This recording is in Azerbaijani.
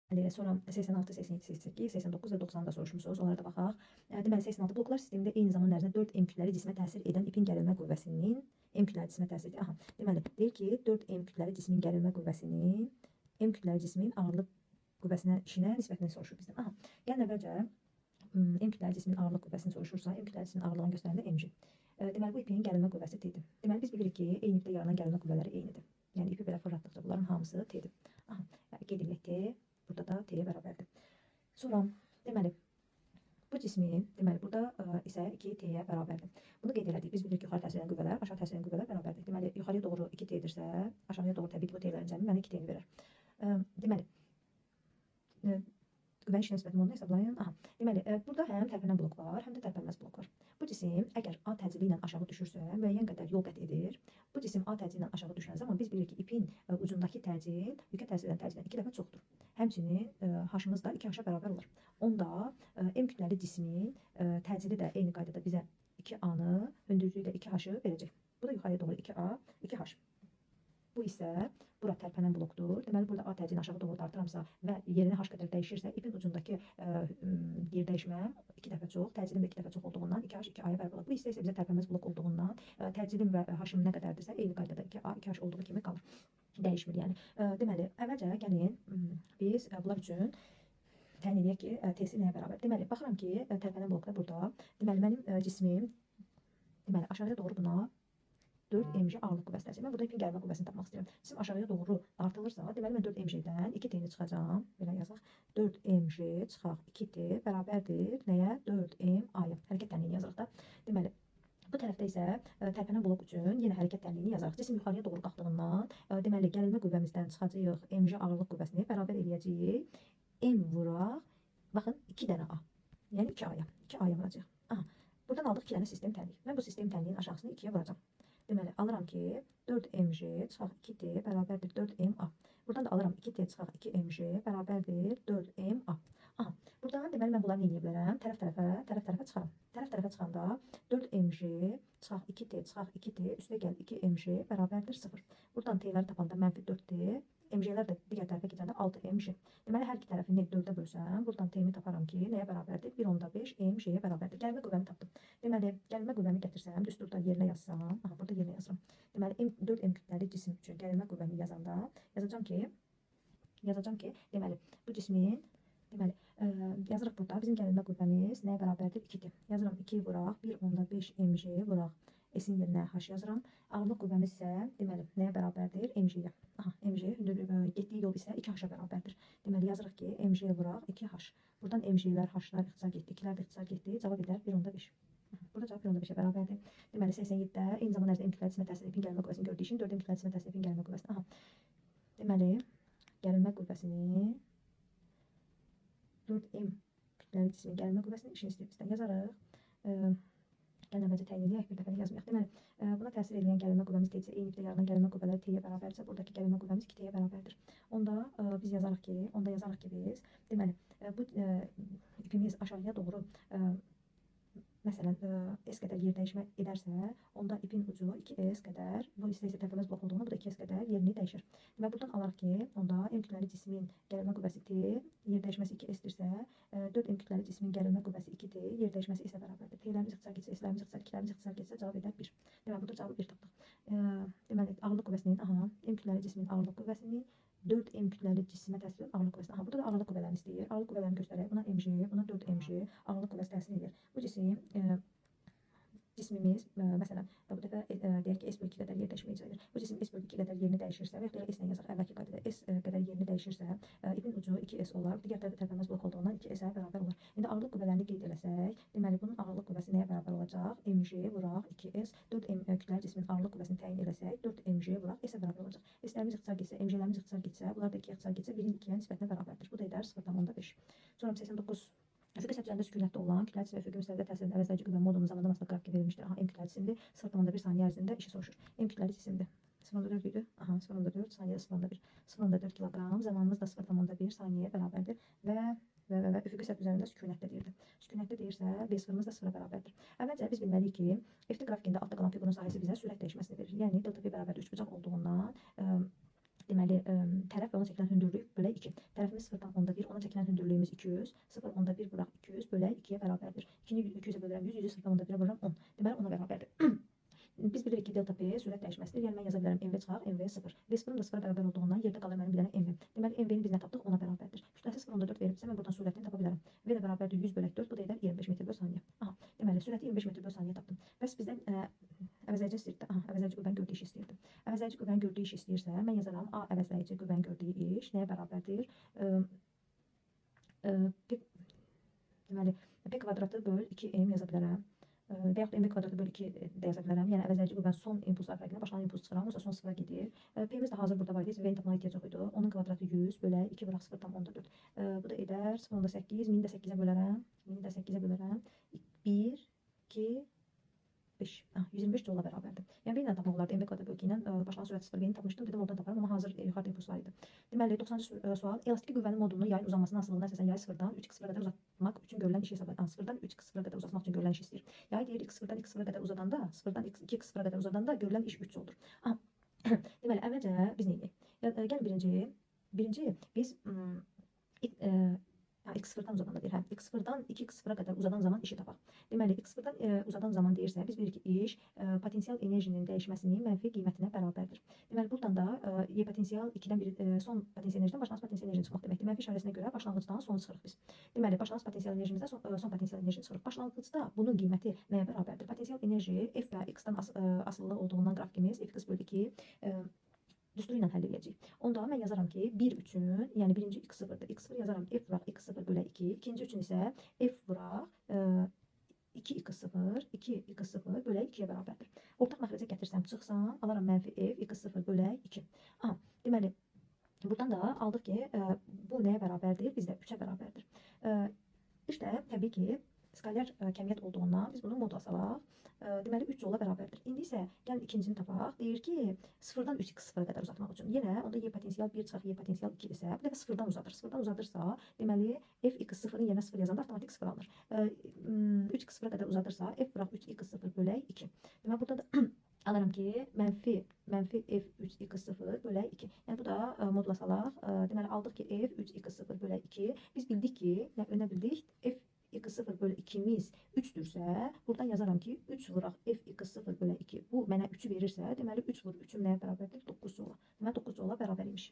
Sonra 86, 87, 88, 89 və 90 da soruşmusunuz. Onlara da baxaq. Deməli 86 bloklar sistemində eyni zaman ərzində 4 M kütləli cismə təsir edən ipin gərilmə qüvvəsinin M kütləli cismə təsir edir. Aha, deməli deyir ki, 4 M kütləli cismin gərilmə qüvvəsinin M kütləli cismin ağırlıq qüvvəsinə işinə nisbətini soruşur bizdən. Aha, gəlin əvvəlcə M kütləli cismin ağırlıq qüvvəsini soruşursa, M kütləli cismin ağırlığını göstərəndə mg. Deməli bu ipin gərilmə qüvvəsi T-dir. Deməli biz bilirik ki, eyni ipdə yaranan gərilmə qüvvələri eynidir. Yəni ipi belə fırlatdıqca bunların hamısı T-dir. Aha, qeyd edək T, burada da T-yə bərabərdir. Sonra deməli bu cismin, deməli burada isə 2T-yə bərabərdir. Bunu qeyd elədik. Biz bilirik ki, yuxarı təsir edən qüvvələr, aşağı təsir edən qüvvələr bərabərdir. Deməli yuxarıya doğru 2T-dirsə, aşağıya doğru təbii ki, bu T-lərin cəmi mənə 2T-ni verir. Deməli qüvvənin işinə nisbətən onu hesablayın. Aha, deməli burada həm tərpənən blok var, həm də tərpənməz blok var. Bu cisim əgər A təcili ilə aşağı düşürsə, müəyyən qədər yol qət edir. Bu cisim A təcili ilə aşağı düşən zaman biz bilirik ki, ipin ucundakı təcil yükə təsir edən təcildən 2 dəfə çoxdur. Həmçinin H-ımız da 2H-a bərabər olur. Onda M kütləli cismin təcili də eyni qaydada bizə 2A-nı, hündürlüyü də 2H-ı verəcək. Bu da yuxarıya doğru 2A, 2H. Bu isə bura tərpənən blokdur. Deməli burada A təcilini aşağı doğru artıramsa və yerini H qədər dəyişirsə, ipin ucundakı yer dəyişmə 2 dəfə çox, təcilin də 2 dəfə çox olduğundan 2H 2A-ya bərabər olur. Bu isə bizə tərpənməz blok olduğundan təcilin və H-ım nə qədərdirsə eyni qaydada 2A 2H olduğu kimi qalır. Dəyişmir yəni. Deməli əvvəlcə gəlin biz bunlar üçün təyin edək ki, T-si nəyə bərabər? Deməli baxıram ki, tərpənən bloklar burada. Deməli mənim cismim deməli aşağıya doğru buna 4 mg ağırlıq qüvvəsi təsir. Mən burada ipin gəlmə qüvvəsini tapmaq istəyirəm. Cisim aşağıya doğru artırılırsa, deməli mən 4 mg-dən 2T-ni çıxacağam. Belə yazaq. 4 mg çıxaq 2T bərabərdir nəyə? 4 m-a-ya. Hərəkət tənliyini yazırıq da. Deməli bu tərəfdə isə tərpənən blok üçün yenə hərəkət tənliyini yazarıq. Cisim yuxarıya doğru qalxdığından, deməli gəlmə qüvvəmizdən çıxacağıq mg ağırlıq qüvvəsini bərabər eləyəcəyik. M vuraq. Baxın 2 dənə A. Yəni 2A-ya. 2A-ya vuracağıq. Aha. Buradan aldıq 2 dənə sistem tənliyi. Mən bu sistem tənliyin aşağısını 2-yə vuracağam. Deməli alıram ki 4 mg çıxaq 2T bərabərdir 4 m-a. Buradan da alıram 2T çıxaq 2 mg bərabərdir 4 m-a. Aha, buradan deməli mən bunları nə edə bilərəm? Tərəf-tərəfə çıxaram. Tərəf-tərəfə çıxanda 4 mg çıxaq 2T çıxaq 2T üstə gəl 2 mg bərabərdir 0. Buradan T-ləri tapanda -4T, mg'lər də digər tərəfə keçəndə 6 mg. Deməli hər iki tərəfini 4-ə bölsəm, buradan T-mi taparam ki, nəyə bərabərdir? 1/5 mg-yə bərabərdir. Gəlmə qüvvəmi tapdım. Deməli gəlmə qüvvəmi gətirsəm, düsturda yerinə yazsam, aha burada yerinə yazıram. Deməli 4 m kütləli cisim üçün gəlmə qüvvəmi yazanda yazacağam ki, deməli bu cismin yazırıq burada bizim gəlmə qüvvəmiz nəyə bərabərdir? 2-dir. Yazıram 2 vuraq 1/5 mg vuraq S-in yerinə H yazıram. Ağırlıq qüvvəmiz isə deməli nəyə bərabərdir? Mg-yə. Aha, mg getdiyi yol isə 2H-a bərabərdir. Deməli yazırıq ki, mg vuraq 2H. Buradan mg-lər, H-lar ixtisar getdi, 2-lər də ixtisar getdi. Cavab edər 1/5. Burada cavab 1/5-ə bərabərdir. Deməli 87-də eyni zaman ərzində M kütləli cismə təsir ipin gəlmə qüvvəsini gördüyü üçün 4 M kütləli cismə təsir ipin gəlmə qüvvəsini. Aha. Deməli gəlmə qüvvəsini 4 M kütləli cismin gəlmə qüvvəsini işin istəyir bizdən yazarıq. Gəlin əvvəlcə təyin edək, bir dəfə də yazmayaq. Deməli buna təsir edən gəlmə qüvvəmiz T isə eyni ipdə yaranan gəlmə qüvvələri T-yə bərabərdirsə, buradakı gəlmə qüvvəmiz 2T-yə bərabərdir. Onda biz yazarıq ki, biz deməli bu ipimiz aşağıya doğru məsələn S qədər yer dəyişmə edərsə, onda ipin ucu 2S qədər, bu isə tərpənməz blok olduğundan bu da 2S qədər yerini dəyişir. Və buradan alarıq ki, onda M kütləli cismin gəlmə qüvvəsi T, yer dəyişməsi 2S-dirsə, 4 M kütləli cismin gəlmə qüvvəsi 2T, yer dəyişməsi S-ə bərabərdir. T-lərimiz ixtisar getsə, S-lərimiz ixtisar, 2-lərimiz ixtisar getsə cavab edər 1. Deməli burada cavabı 1 tapdıq. Deməli ağırlıq qüvvəsinin, aha, M kütləli cismin ağırlıq qüvvəsini 4 M kütləli cisimə təsir edən ağırlıq qüvvəsini. Aha, burada da ağırlıq qüvvələrini istəyir. Ağırlıq qüvvələrini göstərək. Buna mg, buna 4 mg ağırlıq qüvvəsi təsir edir. Bu cismimiz məsələn bu dəfə deyək ki, S/2 qədər yer dəyişmə icra edir. Bu cisim S/2 qədər yerini dəyişirsə və ya S ilə yazaq əvvəlki qaydada S qədər yerini dəyişirsə, ipin ucu 2S olar. Digər tərəfdə tərpənməz blok olduğundan 2S-ə bərabər olur. İndi ağırlıq qüvvələrini qeyd eləsək, deməli bunun ağırlıq qüvvəsi nəyə bərabər olacaq? Mg vuraq 2S, 4 M kütləli cismin ağırlıq qüvvəsini təyin eləsək, 4 mg vuraq S-ə bərabər olacaq. S-lərimiz ixtisar getsə, mg-lərimiz ixtisar getsə, bunlar da 2-yə ixtisar getsə, 1-in 2-yə nisbətinə bərabərdir. Bu da edər 0,5. Sonra 89 üfüqi səthlərində sükunətdə olan kütləli cisimə üfüqi müstəvidə təsir edən əvəzləyici qüvvə modulunun zamandan asılı qrafiki verilmişdir. Aha, M kütləli cisimdir. 0,1 saniyə ərzində işi soruşur. M kütləli cisimdir. 0,4 idi. Aha, 0,4 saniyə 0,1. 0,4 kiloqram. Zamanımız da 0,1 saniyəyə bərabərdir və üfüqi səth üzərində sükunətdə deyirdi. Sükunətdə deyirsə, B0-ımız da 0-a bərabərdir. Əvvəlcə biz bilməliyik ki, FT qrafikində altda qalan fiqurun sahəsi bizə sürət dəyişməsini verir. Yəni delta P bərabərdir 3 bucaq olduğundan Deməli, tərəf və ona çəkilən hündürlük bölək 2. Tərəfimiz 0,1, ona çəkilən hündürlüyümüz 200. 0,1 bıraq 200 bölək 2-yə bərabərdir. 2-ni 200-ə bölürəm 100, 100-ü 0,1-ə bölürəm 10. Deməli, 10-a bərabərdir. Biz bilirik ki, delta P sürət dəyişməsidir. Yəni, mən yaza bilərəm MV çıxaq, MV 0. V0-ın da 0-a bərabər olduğundan yerdə qalır mənim bir dənə MV. Deməli, MV-ni biz nə tapdıq? 10-a bərabərdir. Kütləsi 0,4 verilibsə, mən buradan sürətini tapa bilərəm. V də bərabərdir 100 bölək 4, bu da edər 25 metr bölü saniyə. Aha, deməli, sürəti 25 metr bölü saniyə tapdım. Bəs bizdən əvəzləyici istəyirdi. Aha, əvəzləyici qüvvənin gördüyü işi istəyirdi. Əvəzləyici qüvvənin gördüyü işi istəyirsə, mən yazaram A əvəzləyici qüvvənin gördüyü iş nəyə bərabərdir? Deməli, P kvadratı böl 2M yaza bilərəm. Və yaxud MV kvadratı böl 2 də yaza bilərəm. Yəni, əvəzləyici qüvvənin son impulslar fərqinə başlanan impuls çıxıram, yoxsa son sıfıra gedir. P-miz də hazır burada var idi, V-ni tapmağa ehtiyac yox idi. Onun kvadratı 100 bölək 2 bıraq 0,4. Bu da edər 0,8, 1000-i də 8-ə bölərəm. 1000-i də 8-ə bölərəm. 1, 2, 5. 125 joule bərabərdir. Yəni, V-ni tapmaq olardı. MV kvadratı böl 2 ilə başlanan sürət 0, V-ni tapmışdım. Dedim, oradan taparım, amma hazır yuxarıda impuls var idi. Deməli, 90-cı sual. Elastiki qüvvənin modulunu yayın uzanmasına asılılığına əsasən yayı 0-dan 3x0-a qədər uzatmaq üçün görülən işi hesab edir. 0-dan 3x0-a qədər uzatmaq üçün görülən işi istəyir. Yayı deyir x0-dan x0-a qədər uzadanda, 0-dan 2x0-a qədər uzadanda görülən iş 3 olur. Deməli, əvvəlcə biz nə edirik? Gəlin birinci biz x0-dan uzadanda deyir, x0-dan 2x0-a qədər uzadan zaman işi tapaq. Deməli, x0-dan uzadan zaman deyirsə, biz bilirik ki, iş potensial enerjinin dəyişməsinin mənfi qiymətinə bərabərdir. Deməli, buradan da y potensial 2-dən biri son potensial enerjidən başlanğıc potensial enerjini çıxmaq deməkdir. Mənfi işarəsinə görə başlanğıcdan sonu çıxırıq biz. Deməli, başlanğıc potensial enerjimizdən son potensial enerjini çıxırıq. Başlanğıcda bunun qiyməti nəyə bərabərdir? Potensial enerji f və x-dan asılı olduğundan qrafikimiz f(x bölü 2) düsturu ilə həll edəcəyik. Onda mən yazaram ki, 1 üçün, yəni birinci x0-dır. x0 yazaram f vuraq x0 bölü 2. İkinci üçün isə f vuraq 2x0, 2x0 bölü 2-yə bərabərdir. Ortaq məxrəcə gətirsəm, çıxsam, alaram mənfi f x0 bölü 2. Deməli, buradan da aldıq ki, bu nəyə bərabərdir? Bizdə 3-ə bərabərdir. İşte, təbii ki, skalyar kəmiyyət olduğundan biz bunu modula salaq. Deməli, 3 joule bərabərdir. İndi isə gəlin ikincini tapaq. Deyir ki, 0-dan 3x0-a qədər uzatmaq üçün. Yenə onda y potensial 1 çıxaq, y potensial 2 isə, bu dəfə 0-dan uzadır. 0-dan uzadırsa, deməli, f x0-ın yerinə 0 yazanda avtomatik 0 alınır. 3x0-a qədər uzadırsa, f vuraq 3x0 bölək 2. Deməli, burada da alıram ki, mənfi f3x0 bölək 2. Yəni, bu da modula salaq. Deməli, aldıq ki, f 3x0 bölək 2. Biz bildik ki, nə bildik? f x0 bölü 2'miz 3'dürsə, buradan yazaram ki, 3 vuraq f x0 bölü 2. Bu mənə 3'ü verirsə, deməli 3 vur 3'üm nəyə bərabərdir? 9 joule. Deməli 9 joule bərabər imiş.